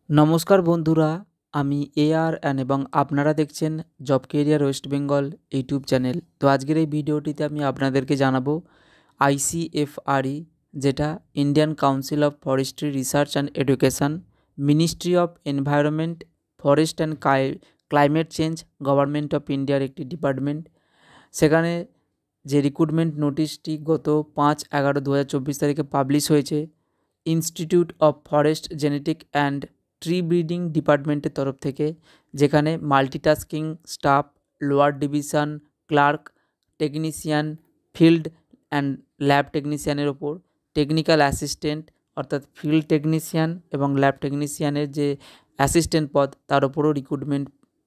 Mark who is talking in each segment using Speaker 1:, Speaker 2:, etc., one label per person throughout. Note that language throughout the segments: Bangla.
Speaker 1: নমস্কার বন্ধুরা, আমি এআর এবং আপনারা দেখছেন job career West Bengal YouTube channel. তো আজকের এই ভিডিওটিতে আমি আপনাদেরকে জানাবো আইসিএফআরই, যেটা Indian council of forestry research and education, ministry of environment, forest and climate change, government of ইন্ডিয়ার একটি ডিপার্টমেন্ট। সেখানে যে রিক্রুটমেন্ট নোটিশটি গত 5/11/2024 তারিখে পাবলিশ হয়েছে institute of forest genetic and tree breeding ডিপার্টমেন্টের তরফ থেকে, যেখানে multitasking staff, lower division clerk, technician, field and lab টেকনিশিয়ানের ওপর, টেকনিক্যাল অ্যাসিস্ট্যান্ট অর্থাৎ ফিল্ড টেকনিশিয়ান এবং ল্যাব টেকনিশিয়ানের যে অ্যাসিস্ট্যান্ট পদ তার ওপরও রিক্রুটমেন্ট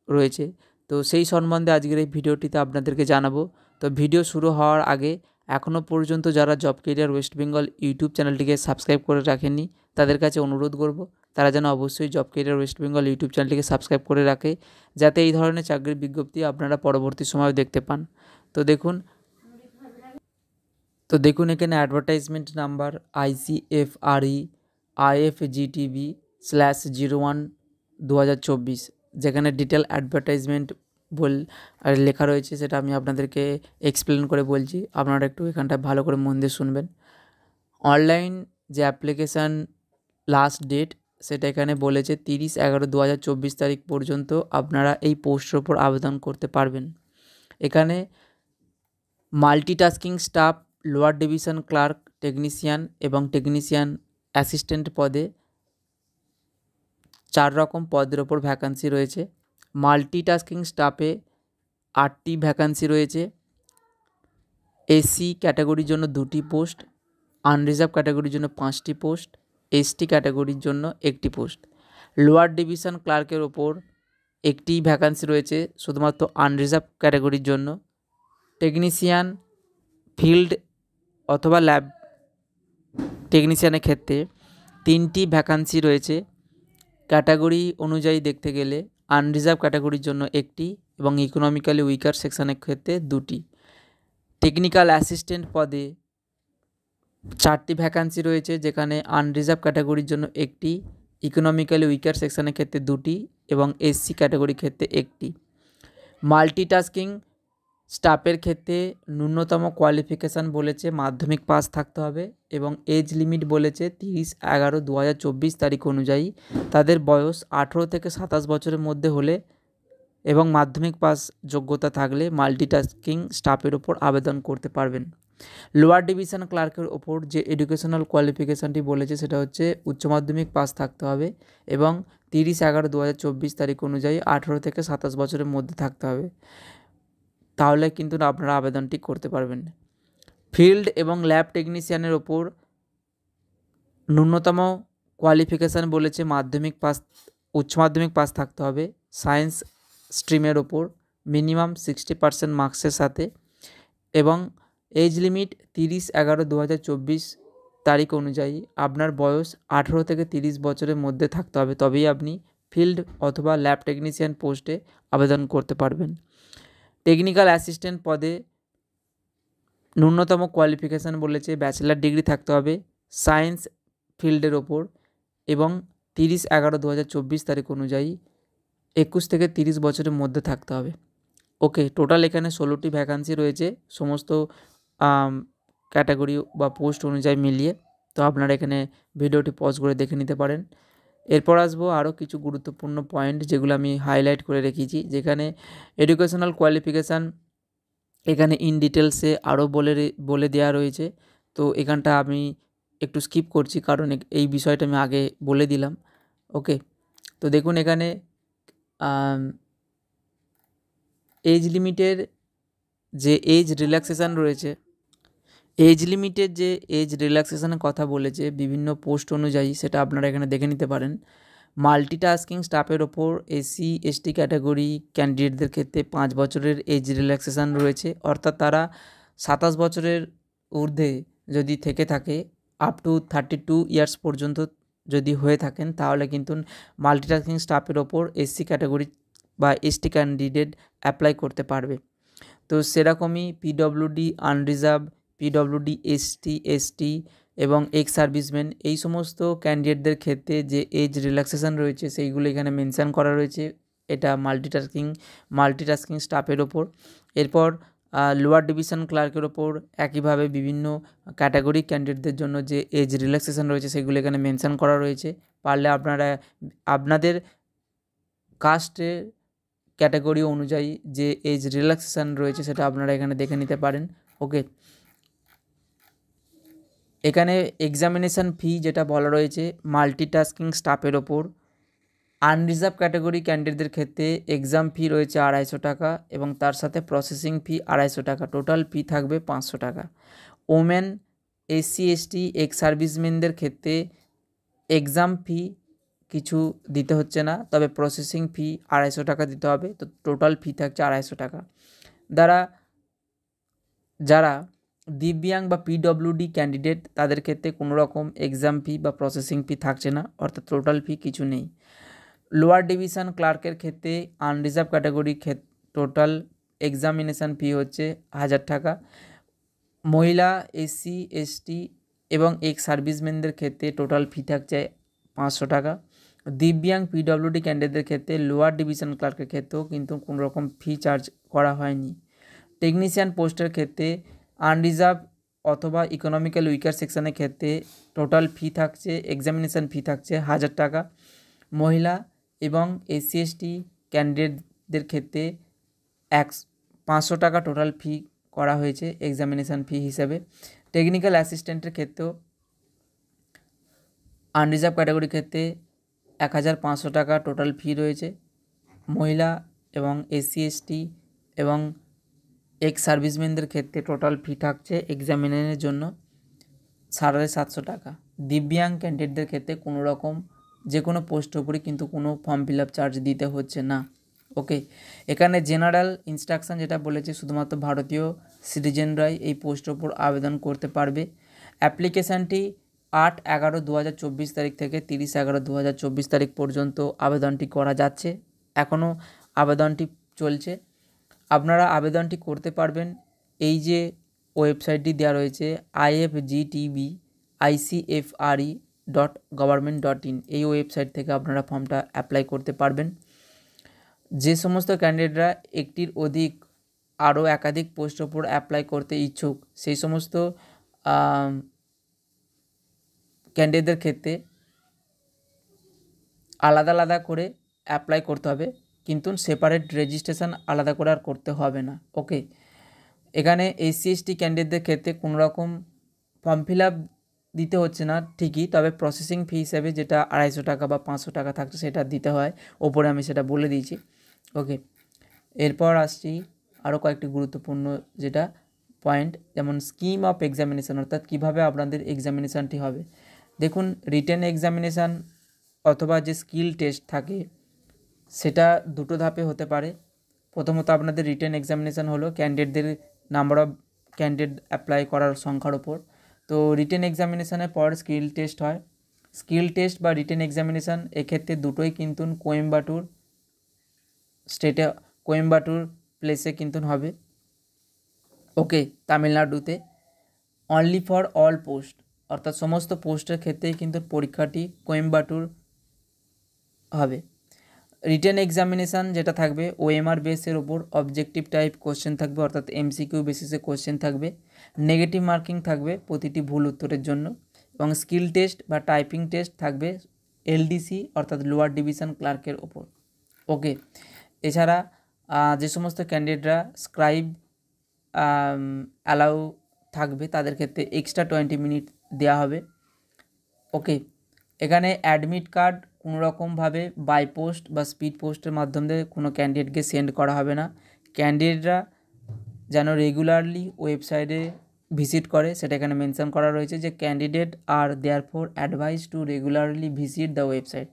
Speaker 1: রয়েছে। তো সেই সম্বন্ধে আজকের এই ভিডিওটিতে আপনাদেরকে জানাবো। তো ভিডিও শুরু হওয়ার আগে এখনও পর্যন্ত যারা job career West Bengal YouTube চ্যানেলটিকে সাবস্ক্রাইব করে রাখেননি তাদের কাছে অনুরোধ করব তারা যেন অবশ্যই job career West Bengal YouTube চ্যানেলটিকে সাবস্ক্রাইব করে রাখে, যাতে এই ধরনের চাকরির বিজ্ঞপ্তি আপনারা পরবর্তী সময় দেখতে পান। তো দেখুন এখানে অ্যাডভার্টাইজমেন্ট নাম্বার ICFRE IFGTB/01/2024, যেখানে ডিটেল অ্যাডভার্টাইজমেন্ট লেখা রয়েছে, সেটা আমি আপনাদেরকে এক্সপ্লেন করে বলছি। আপনারা একটু এখানটায় ভালো করে মন দিয়ে শুনবেন। অনলাইন যে অ্যাপ্লিকেশান লাস্ট ডেট সেটা এখানে বলেছে 30/11/2024 তারিখ পর্যন্ত আপনারা এই পোস্টের ওপর আবেদন করতে পারবেন। এখানে multitasking staff, lower division clerk, technician এবং টেকনিশিয়ান অ্যাসিস্ট্যান্ট পদে 4 রকম পদের ওপর ভ্যাকান্সি রয়েছে। মাল্টিটাস্কিং স্টাফে 8টি ভ্যাকান্সি রয়েছে। এসসি ক্যাটাগরির জন্য 2টি পোস্ট, আনরিজার্ভ ক্যাটাগরির জন্য 5টি পোস্ট, এসটি ক্যাটাগরির জন্য 1টি পোস্ট। লোয়ার ডিভিশন ক্লার্কের ওপর 1টি ভ্যাকান্সি রয়েছে শুধুমাত্র আনরিজার্ভ ক্যাটাগরির জন্য। টেকনিশিয়ান, ফিল্ড অথবা ল্যাব টেকনিশিয়ানের ক্ষেত্রে 3টি ভ্যাকান্সি রয়েছে। ক্যাটাগরি অনুযায়ী দেখতে গেলে আনরিজার্ভ ক্যাটাগরির জন্য 1টি এবং ইকোনমিক্যালি উইকার সেকশনের ক্ষেত্রে 2টি। টেকনিক্যাল অ্যাসিস্ট্যান্ট পদে 4টি ভ্যাকান্সি রয়েছে, যেখানে আনরিজার্ভ ক্যাটাগরির জন্য 1টি, ইকোনমিক্যালি উইকার সেকশনের ক্ষেত্রে 2টি এবং এসসি ক্যাটাগরির ক্ষেত্রে 1টি। মাল্টিটাস্কিং স্টাফের ক্ষেত্রে ন্যূনতম কোয়ালিফিকেশান বলেছে মাধ্যমিক পাস থাকতে হবে এবং এজ লিমিট বলেছে 30/11/2024 তারিখ অনুযায়ী তাদের বয়স 18 থেকে 27 বছরের মধ্যে হলে এবং মাধ্যমিক পাস যোগ্যতা থাকলে মাল্টিটাস্কিং স্টাফের ওপর আবেদন করতে পারবেন। লোয়ার ডিভিশন ক্লার্কের ওপর যে এডুকেশনাল কোয়ালিফিকেশানটি বলেছে সেটা হচ্ছে উচ্চ মাধ্যমিক পাস থাকতে হবে এবং 30/11/2024 তারিখ অনুযায়ী 18 থেকে 27 বছরের মধ্যে থাকতে হবে, তাহলে কিন্তু আপনারা আবেদনটি করতে পারবেন। ফিল্ড এবং ল্যাব টেকনিশিয়ানের ওপর ন্যূনতম কোয়ালিফিকেশান বলেছে মাধ্যমিক পাস, উচ্চ মাধ্যমিক পাস থাকতে হবে সায়েন্স স্ট্রিমের ওপর মিনিমাম 60% মার্কসের সাথে এবং এজ লিমিট 30/11/2024 তারিখ অনুযায়ী আপনার বয়স 18 থেকে 30 বছরের মধ্যে থাকতে হবে, তবেই আপনি ফিল্ড অথবা ল্যাব টেকনিশিয়ান পোস্টে আবেদন করতে পারবেন। টেকনিক্যাল অ্যাসিস্ট্যান্ট পদে ন্যূনতম কোয়ালিফিকেশান বলেছে ব্যাচেলার ডিগ্রি থাকতে হবে সায়েন্স ফিল্ডের ওপর এবং 30/11/2024 তারিখ অনুযায়ী 21 থেকে 30 বছরের মধ্যে থাকতে হবে। ওকে, টোটাল এখানে 16টি ভ্যাকান্সি রয়েছে সমস্ত ক্যাটাগরি বা পোস্ট অনুযায়ী মিলিয়ে। তো আপনারা এখানে ভিডিওটি পজ করে দেখে নিতে পারেন। এরপর আসবো আরও কিছু গুরুত্বপূর্ণ পয়েন্ট যেগুলো আমি হাইলাইট করে রেখেছি, যেখানে এডুকেশনাল কোয়ালিফিকেশান এখানে ইন ডিটেলসে আরও বলে দেওয়া রয়েছে। তো এখানটা আমি একটু স্কিপ করছি কারণ এই বিষয়টা আমি আগে বলে দিলাম। ওকে, তো দেখুন এখানে এজ লিমিটের যে এজ রিল্যাক্সেশান রয়েছে, এজ লিমিটের যে এজ রিল্যাক্সেশানের কথা বলেছে বিভিন্ন পোস্ট অনুযায়ী, সেটা আপনারা এখানে দেখে নিতে পারেন। মাল্টিটাস্কিং স্টাফের ওপর এসসি এসটি ক্যাটাগরি ক্যান্ডিডেটদের ক্ষেত্রে 5 বছরের এজ রিল্যাক্সেশান রয়েছে, অর্থাৎ তারা 27 বছরের ঊর্ধ্বে যদি থেকে থাকে আপ টু 32 ইয়ার্স পর্যন্ত যদি হয়ে থাকেন, তাহলে কিন্তু মাল্টিটাস্কিং স্টাফের ওপর এসসি ক্যাটাগরি বা এসটি ক্যান্ডিডেট অ্যাপ্লাই করতে পারবে। তো সেরকমই পিডব্লিউডি আনরিজার্ভ, পিডব্লিউডি এসটি এবং এক্স সার্ভিসম্যান, এই সমস্ত ক্যান্ডিডেটদের ক্ষেত্রে যে এজ রিল্যাক্সেশন রয়েছে সেইগুলো এখানে মেনশান করা রয়েছে। এটা মাল্টিটাস্কিং স্টাফের ওপর। এরপর লোয়ার ডিভিশন ক্লার্কের ওপর একইভাবে বিভিন্ন ক্যাটাগরি ক্যান্ডিডেটদের জন্য যে এজ রিল্যাক্সেশন রয়েছে সেগুলো এখানে মেনশান করা রয়েছে। পারলে আপনারা আপনাদের কাস্টের ক্যাটাগরি অনুযায়ী যে এজ রিল্যাক্সেশন রয়েছে সেটা আপনারা এখানে দেখে নিতে পারেন। ওকে, এখানে এক্সামিনেশান ফি যেটা বলা রয়েছে মাল্টিটাস্কিং স্টাফের ওপর, আনরিজার্ভ ক্যাটাগরি ক্যান্ডিডেটদের ক্ষেত্রে এক্সাম ফি রয়েছে 250 টাকা এবং তার সাথে প্রসেসিং ফি 250 টাকা, টোটাল ফি থাকবে 500 টাকা। ওমেন, এসসি এসটি, এক্স সার্ভিসম্যানদের ক্ষেত্রে এক্সাম ফি কিছু দিতে হচ্ছে না, তবে প্রসেসিং ফি 250 টাকা দিতে হবে, তো টোটাল ফি থাকছে 250 টাকা। যারা দিব্যাং বা পিডব্লিউডি ক্যান্ডিডেট তাদের ক্ষেত্রে কোনো রকম এক্সাম ফি বা প্রসেসিং ফি থাকছে না, অর্থাৎ টোটাল ফি কিছু নেই। লোয়ার ডিভিশন ক্লার্কের ক্ষেত্রে আনরিজার্ভ ক্যাটাগরি টোটাল এক্সামিনেশান ফি হচ্ছে 1000 টাকা। মহিলা, এসসি এসটি এবং এক্স সার্ভিসম্যানদের ক্ষেত্রে টোটাল ফি থাকছে 500 টাকা। দিব্যাং পিডব্লিউডি ক্যান্ডিডেটদের ক্ষেত্রে লোয়ার ডিভিশন ক্লার্কের ক্ষেত্রেও কিন্তু কোনো রকম ফি চার্জ করা হয়নি। টেকনিশিয়ান পোস্টের ক্ষেত্রে আনরিজার্ভ অথবা ইকোনমিক্যাল উইকার সেকশনের ক্ষেত্রে টোটাল ফি থাকছে, এক্সামিনেশান ফি থাকছে 1000 টাকা। মহিলা এবং এসসি এসটি ক্যান্ডিডেটদের ক্ষেত্রে 500 টাকা টোটাল ফি করা হয়েছে এক্সামিনেশান ফি হিসেবে। টেকনিক্যাল অ্যাসিস্ট্যান্টের ক্ষেত্রেও আনরিজার্ভ ক্যাটাগরির ক্ষেত্রে 1500 টাকা টোটাল ফি রয়েছে। মহিলা এবং এসসি এসটি এবং এক্স সার্ভিসম্যানদের ক্ষেত্রে টোটাল ফি থাকছে এক্সামিনেশনের জন্য 750 টাকা। দিব্যাং ক্যান্ডিডেটদের ক্ষেত্রে কোনো রকম যে কোনো পোস্টের উপরই কিন্তু কোনো ফর্ম ফিল আপ চার্জ দিতে হচ্ছে না। ওকে, এখানে জেনারেল ইনস্ট্রাকশান যেটা বলেছে শুধুমাত্র ভারতীয় সিটিজেনরাই এই পোস্টের উপর আবেদন করতে পারবে। অ্যাপ্লিকেশানটি 8/11/2024 তারিখ থেকে 30/11/2024 তারিখ পর্যন্ত আবেদনটি করা যাচ্ছে, এখনও আবেদনটি চলছে। আপনারা আবেদনটি করতে পারবেন এই যে ওয়েবসাইটটি দেওয়া রয়েছে ifgtbicfre.government.in, এই ওয়েবসাইট থেকে আপনারা ফর্মটা অ্যাপ্লাই করতে পারবেন। যে সমস্ত ক্যান্ডিডেটরা একটির অধিক আরও একাধিক পোস্টের ওপর অ্যাপ্লাই করতে ইচ্ছুক সেই সমস্ত ক্যান্ডিডেটদের ক্ষেত্রে আলাদা আলাদা করে অ্যাপ্লাই করতে হবে, কিন্তু সেপারেট রেজিস্ট্রেশন আলাদা করে আর করতে হবে না। ওকে, এখানে এসসি এসটি ক্যান্ডিডেটদের ক্ষেত্রে কোনো রকম ফর্ম ফিল আপ দিতে হচ্ছে না ঠিকই, তবে প্রসেসিং ফি হিসাবে যেটা 250 টাকা বা 500 টাকা থাকছে সেটা দিতে হয়, ওপরে আমি সেটা বলে দিয়েছি। ওকে, এরপর আসছি আরও কয়েকটি গুরুত্বপূর্ণ যেটা পয়েন্ট, যেমন স্কিম অফ এক্সামিনেশান, অর্থাৎ কীভাবে আপনাদের এক্সামিনেশানটি হবে। দেখুন, রিটেন এক্সামিনেশান অথবা যে স্কিল টেস্ট থাকে সেটা দুটো ধাপে হতে পারে। প্রথমত আপনাদের রিটেন এক্সামিনেশান হলো ক্যান্ডিডেটদের নাম্বার অফ ক্যান্ডিডেট অ্যাপ্লাই করার সংখ্যার ওপর, তো রিটেন এক্সামিনেশানের পর স্কিল টেস্ট হয়। স্কিল টেস্ট বা রিটেন এক্সামিনেশান এক্ষেত্রে দুটোই কিন্তু কোয়েম্বাটুর প্লেসে কিন্তু হবে। ওকে, তামিলনাড়ুতে। অনলি ফর অল পোস্ট, অর্থাৎ সমস্ত পোস্টের ক্ষেত্রেই কিন্তু পরীক্ষাটি কোয়েম্বাটুর হবে। রিটেন এক্সামিনেশান যেটা থাকবে ওএমআর বেসের ওপর অবজেক্টিভ টাইপ কোশ্চেন থাকবে, অর্থাৎ এমসিকিউ বেসিসে কোশ্চেন থাকবে, নেগেটিভ মার্কিং থাকবে প্রতিটি ভুল উত্তরের জন্য, এবং স্কিল টেস্ট বা টাইপিং টেস্ট থাকবে এলডিসি অর্থাৎ লোয়ার ডিভিশন ক্লার্কের ওপর। ওকে, এছাড়া যে সমস্ত ক্যান্ডিডেটরা স্ক্রাইব অ্যালাউ থাকবে তাদের ক্ষেত্রে এক্সট্রা 20 মিনিট দেওয়া হবে। ওকে, এখানে অ্যাডমিট কার্ড কোনো রকমভাবে বাই পোস্ট বা স্পিড পোস্টের মাধ্যমে কোনো ক্যান্ডিডেটকে সেন্ড করা হবে না। ক্যান্ডিডেটরা যেন রেগুলারলি ওয়েবসাইটে ভিজিট করে সেটা এখানে মেনশন করা রয়েছে যে candidate are therefore advise to regularly visit the website,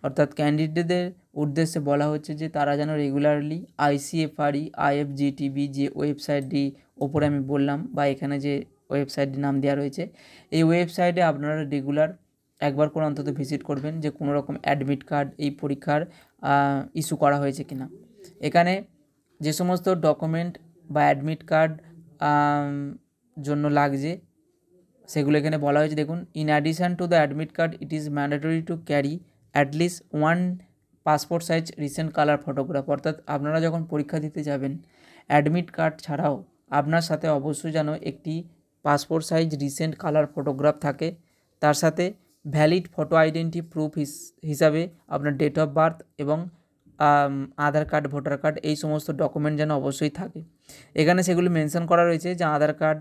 Speaker 1: অর্থাৎ ক্যান্ডিডেটদের উদ্দেশ্যে বলা হচ্ছে যে তারা যেন রেগুলারলি ICFRE IFGTB যে ওয়েবসাইটটি ওপরে আমি বললাম বা এখানে যে ওয়েবসাইটটির নাম দেওয়া রয়েছে এই ওয়েবসাইটে আপনারা রেগুলার একবার করে অন্তত ভিজিট করবেন যে কোনো রকম অ্যাডমিট কার্ড এই পরীক্ষার ইস্যু করা হয়েছে কিনা। এখানে যে সমস্ত ডকুমেন্ট বা অ্যাডমিট কার্ড জন্য লাগছে সেগুলো এখানে বলা হয়েছে দেখুন। In addition to the admit card it is mandatory to carry at least one passport size recent colour photograph. অর্থাৎ আপনারা যখন পরীক্ষা দিতে যাবেন অ্যাডমিট কার্ড ছাড়াও আপনার সাথে অবশ্যই যেন একটি passport size recent colour photograph থাকে। তার সাথে ভ্যালিড ফটো আইডেন্টি প্রুফ হিসাবে আপনার ডেট অফ বার্থ এবং আধার কার্ড, ভোটার কার্ড, এই সমস্ত ডকুমেন্ট যেন অবশ্যই থাকে। এখানে সেগুলি মেনশন করা রয়েছে যে আধার কার্ড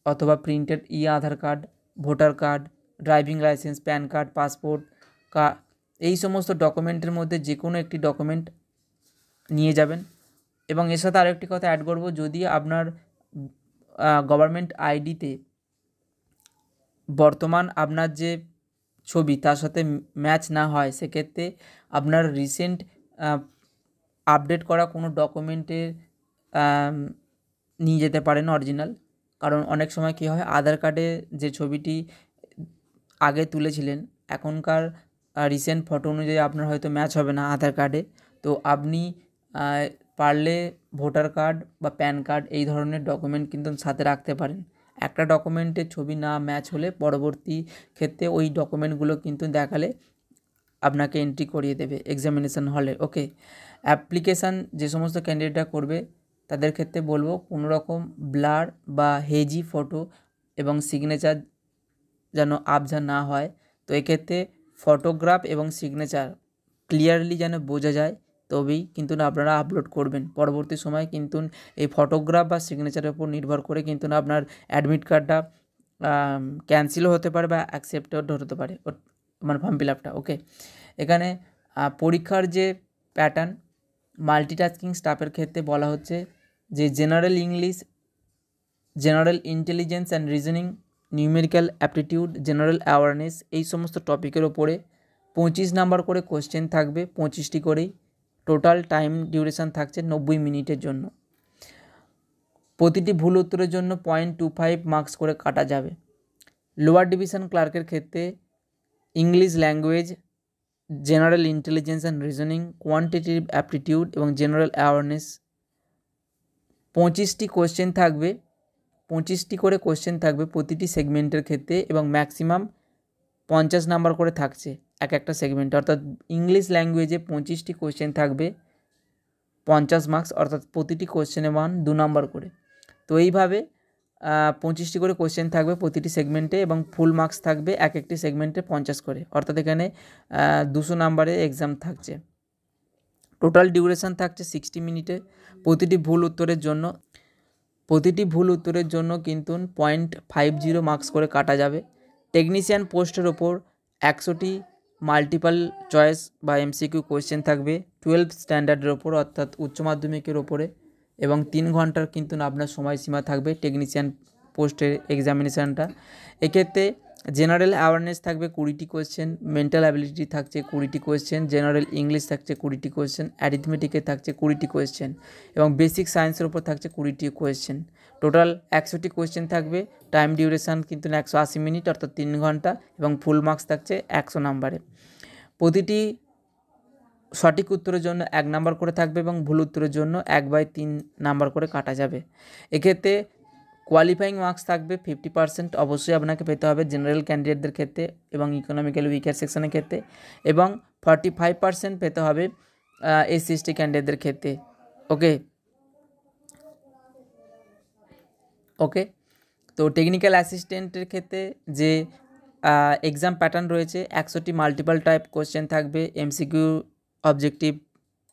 Speaker 1: অথবা printed Aadhaar card, voter card, driving licence, PAN card, passport এই সমস্ত ডকুমেন্টের মধ্যে যে কোনো একটি ডকুমেন্ট নিয়ে যাবেন। এবং এর সাথে আরেকটি কথা অ্যাড করব, যদি আপনার গভর্নমেন্ট আইডিতে বর্তমান আপনার যে ছবি তার সাথে ম্যাচ না হয়, সেক্ষেত্রে আপনার রিসেন্ট আপডেট করা কোনো ডকুমেন্টের নিয়ে যেতে পারেন অরিজিনাল। কারণ অনেক সময় কী হয়, আধার কার্ডে যে ছবিটি আগে তুলেছিলেন এখনকার রিসেন্ট ফটো অনুযায়ী আপনার হয়তো ম্যাচ হবে না আধার কার্ডে। তো আপনি পারলে ভোটার কার্ড বা প্যান কার্ড এই ধরনের ডকুমেন্ট কিন্তু সাথে রাখতে পারেন। একটা ডকুমেন্টের ছবি না ম্যাচ হলে পরবর্তী ক্ষেত্রে ওই ডকুমেন্টগুলো কিন্তু দেখালে আপনাকে এন্ট্রি করিয়ে দেবে এক্সামিনেশন হলে। ওকে, অ্যাপ্লিকেশান যে সমস্ত ক্যান্ডিডেটরা করবে তাদের ক্ষেত্রে বলবো কোনো রকম ব্লার বা হেজি ফটো এবং সিগনেচার যেন আবঝা না হয়। তো এক্ষেত্রে ফটোগ্রাফ এবং সিগনেচার ক্লিয়ারলি যেন বোঝা যায় তবেই কিন্তু আপনারা আপলোড করবেন। পরবর্তী সময় কিন্তু এই ফটোগ্রাফ বা সিগনেচারের উপর নির্ভর করে কিন্তু আপনার অ্যাডমিট কার্ডটা ক্যান্সেলও হতে পারে বা অ্যাকসেপ্টেড হতে পারে, মানে ফর্ম ফিল আপটা। ওকে, এখানে পরীক্ষার যে প্যাটার্ন, মাল্টিটাস্কিং স্টাফের ক্ষেত্রে বলা হচ্ছে যে general English, general intelligence and reasoning, numerical aptitude, general awareness, এই সমস্ত টপিকের ওপরে 25 নাম্বার করে কোশ্চেন থাকবে, 25টি করেই। টোটাল টাইম ডিউরেশান থাকছে 90 মিনিটের জন্য। প্রতিটি ভুল উত্তরের জন্য 0.25 মার্কস করে কাটা যাবে। লোয়ার ডিভিশন ক্লার্কের ক্ষেত্রে English language, general intelligence and reasoning, quantitative aptitude এবং জেনারেল অ্যাওয়ারনেস 25টি কোশ্চেন থাকবে, 25টি করে কোশ্চেন থাকবে প্রতিটি সেগমেন্টের ক্ষেত্রে এবং ম্যাক্সিমাম 50 নাম্বার করে থাকছে এক একটা সেগমেন্ট। অর্থাৎ ইংলিশ ল্যাঙ্গুয়েজে 25টি কোশ্চেন থাকবে 50 মার্কস, অর্থাৎ প্রতিটি কোশ্চেনের মান 2 নাম্বার করে। তো এইভাবে 25টি করে কোশ্চেন থাকবে প্রতিটি সেগমেন্টে এবং ফুল মার্কস থাকবে এক একটি সেগমেন্টে 50 করে, অর্থাৎ এখানে 200 নাম্বারে এক্সাম থাকছে। টোটাল ডিউরেশান থাকছে 60 মিনিটে। প্রতিটি ভুল উত্তরের জন্য কিন্তু 0.50 মার্কস করে কাটা যাবে। টেকনিশিয়ান পোস্টের ওপর 100টি মাল্টিপাল চয়েস বা এমসিকিউ কোয়েশ্চেন থাকবে 12 স্ট্যান্ডার্ডের ওপর, অর্থাৎ উচ্চ মাধ্যমিকের ওপরে, এবং 3 ঘন্টার কিন্তু আপনার সময়সীমা থাকবে টেকনিশিয়ান পোস্টের এক্সামিনেশানটা। এক্ষেত্রে জেনারেল অ্যাওয়ারনেস থাকবে 20টি কোয়েশ্চেন, মেন্টাল অ্যাবিলিটি থাকছে 20টি কোয়েশ্চেন, জেনারেল ইংলিশ থাকছে 20টি কোয়েশ্চেন, অ্যারিথমেটিকে থাকছে 20টি কোয়েশ্চেন এবং বেসিক সায়েন্সের ওপর থাকছে 20টি কোয়েশ্চেন। টোটাল 100টি কোয়েশ্চেন থাকবে। টাইম ডিউরেশান কিন্তু 180 মিনিট, অর্থাৎ 3 ঘন্টা, এবং ফুল মার্কস থাকছে 100 নাম্বারে। প্রতিটি সঠিক উত্তরের জন্য 1 নাম্বার করে থাকবে এবং ভুল উত্তরের জন্য 1/3 নাম্বার করে কাটা যাবে। এক্ষেত্রে কোয়ালিফাইং মার্কস থাকবে 50%, অবশ্যই আপনাকে পেতে হবে জেনারেল ক্যান্ডিডেটদের ক্ষেত্রে এবং ইকোনমিক্যালি উইকার সেকশনের ক্ষেত্রে, এবং 45% পেতে হবে SC/ST ক্যান্ডিডেটদের ক্ষেত্রে। ওকে, তো টেকনিক্যাল অ্যাসিস্ট্যান্টের ক্ষেত্রে যে এক্সাম প্যাটার্ন রয়েছে 100টি মাল্টিপাল টাইপ কোশ্চেন থাকবে এমসিকিউ অবজেক্টিভ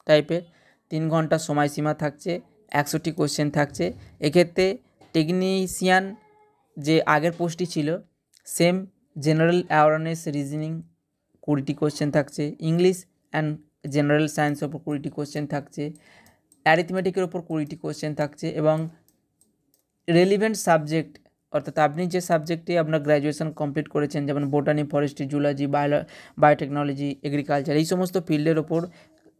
Speaker 1: টাইপের, 3 ঘন্টা সময়সীমা থাকছে, 100টি কোশ্চেন থাকছে। এক্ষেত্রে টেকনিশিয়ান যে আগের পোস্টটি ছিল সেম জেনারেল অ্যাওয়ারনেস, রিজনিং 20টি কোশ্চেন থাকছে, ইংলিশ অ্যান্ড জেনারেল সায়েন্সের ওপর 20টি কোশ্চেন থাকছে, অ্যারিথমেটিকের ওপর 20টি কোশ্চেন থাকছে এবং রেলিভেন্ট সাবজেক্ট, অর্থাৎ আপনি যে সাবজেক্টে আপনার গ্র্যাজুয়েশন কমপ্লিট করেছেন, যেমন botany, forestry, zoology, biotechnology, agriculture, এই সমস্ত ফিল্ডের ওপর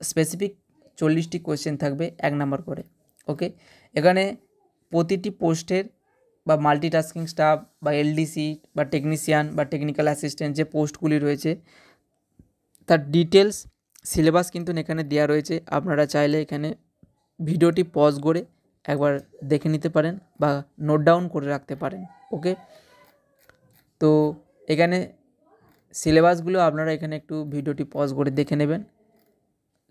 Speaker 1: স্পেসিফিক 40টি কোয়েশ্চেন থাকবে 1 নাম্বার করে। ওকে, এখানে প্রতিটি পোস্টের বা মাল্টিটাস্কিং স্টাফ বা এলডিসি বা টেকনিশিয়ান বা টেকনিক্যাল অ্যাসিস্ট্যান্ট যে পোস্টগুলি রয়েছে তার ডিটেলস সিলেবাস কিন্তু এখানে দেওয়া রয়েছে। আপনারা চাইলে এখানে ভিডিওটি পজ করে একবার দেখে নিতে পারেন বা নোট ডাউন করে রাখতে পারেন। ওকে, তো এখানে সিলেবাসগুলো আপনারা এখানে একটু ভিডিওটি পজ করে দেখে নেবেন,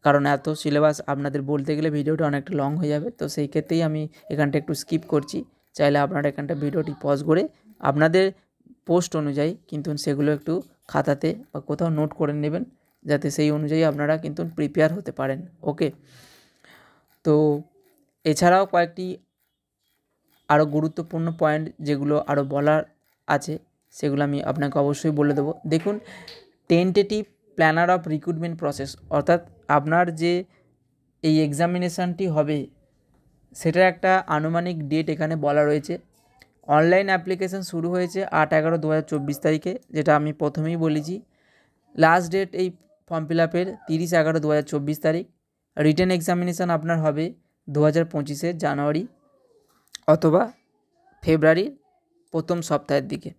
Speaker 1: কারণ এত সিলেবাস আপনাদের বলতে গেলে ভিডিওটা অনেকটা লং হয়ে যাবে। তো সেই ক্ষেত্রেই আমি এখানটা একটু স্কিপ করছি। চাইলে আপনারা এখানটা ভিডিওটি পজ করে আপনাদের পোস্ট অনুযায়ী কিন্তু সেগুলো একটু খাতাতে বা কোথাও নোট করে নেবেন, যাতে সেই অনুযায়ী আপনারা কিন্তু প্রিপেয়ার হতে পারেন। ওকে, তো এছাড়াও কয়েকটি আরও গুরুত্বপূর্ণ পয়েন্ট যেগুলো আরও বলার আছে সেগুলো আমি আপনাকে অবশ্যই বলে দেবো। দেখুন, tentative planner of recruitment process, অর্থাৎ আপনার যে এই এক্সামিনেশানটি হবে সেটার একটা আনুমানিক ডেট এখানে বলা রয়েছে। অনলাইন অ্যাপ্লিকেশান শুরু হয়েছে 8/11/2024 তারিখে, যেটা আমি প্রথমেই বলেছি। লাস্ট ডেট এই ফর্ম ফিল আপের 30/11/2024 তারিখ। রিটেন এক্সামিনেশান আপনার হবে 2025 জানুয়ারি অথবা ফেব্রুয়ারির প্রথম সপ্তাহের দিকে।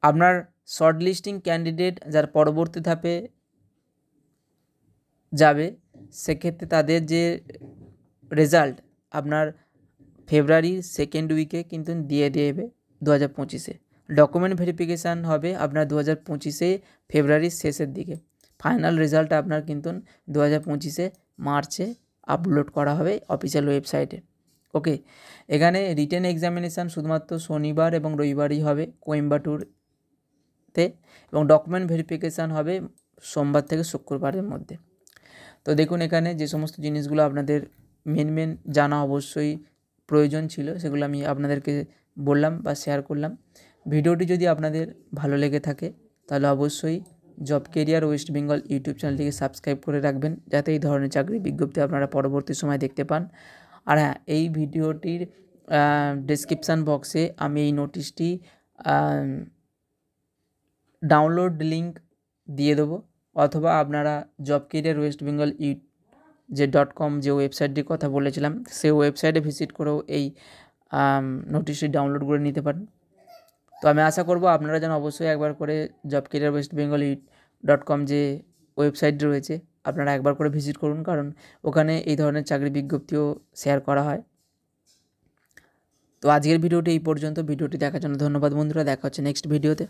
Speaker 1: আপনার শর্ট লিস্টিং ক্যান্ডিডেট যার পরবর্তী ধাপে যাবে, সেক্ষেত্রে তাদের যে রেজাল্ট আপনার ফেব্রুয়ারির সেকেন্ড উইকে কিন্তু দিয়ে দেবে 2025-এ। ডকুমেন্ট ভেরিফিকেশান হবে আপনার 2025-এ ফেব্রুয়ারির শেষের দিকে। ফাইনাল রেজাল্ট আপনার কিন্তু 2025-এ মার্চে আপলোড করা হবে অফিসিয়াল ওয়েবসাইটে। ওকে, এখানে রিটেন এক্সামিনেশান শুধুমাত্র শনিবার এবং রবিবারই হবে কোয়েম্বাটুরতে, এবং ডকুমেন্ট ভেরিফিকেশান হবে সোমবার থেকে শুক্রবারের মধ্যে। তো দেখুন, এখানে যে সমস্ত জিনিসগুলো আপনাদের মেন জানা অবশ্যই প্রয়োজন ছিল সেগুলো আমি আপনাদেরকে বললাম বা শেয়ার করলাম। ভিডিওটি যদি আপনাদের ভালো লেগে থাকে তাহলে অবশ্যই job career West Bengal YouTube চ্যানেলটিকে সাবস্ক্রাইব করে রাখবেন, যাতে এই ধরনের চাকরি বিজ্ঞপ্তি আপনারা পরবর্তী সময় দেখতে পান। আর হ্যাঁ, এই ভিডিওটির ডেসক্রিপশান বক্সে আমি এই নোটিশটি ডাউনলোড লিঙ্ক দিয়ে দেবো, অথবা আপনারা job career West Bengal .com যে ওয়েবসাইটটির কথা বলেছিলাম সেই ওয়েবসাইটে ভিজিট করেও এই নোটিশটি ডাউনলোড করে নিতে পারেন। তো আমি আশা করব আপনারা যেন অবশ্যই একবার করে job career West Bengal .com যে ওয়েবসাইট রয়েছে আপনারা একবার করে ভিজিট করুন, কারণ ওখানে এই ধরনের চাকরি বিজ্ঞপ্তিও শেয়ার করা হয়। তো আজকের ভিডিওটি এই পর্যন্ত। ভিডিওটি দেখার জন্য ধন্যবাদ বন্ধুরা, দেখা হচ্ছে নেক্সট ভিডিওতে।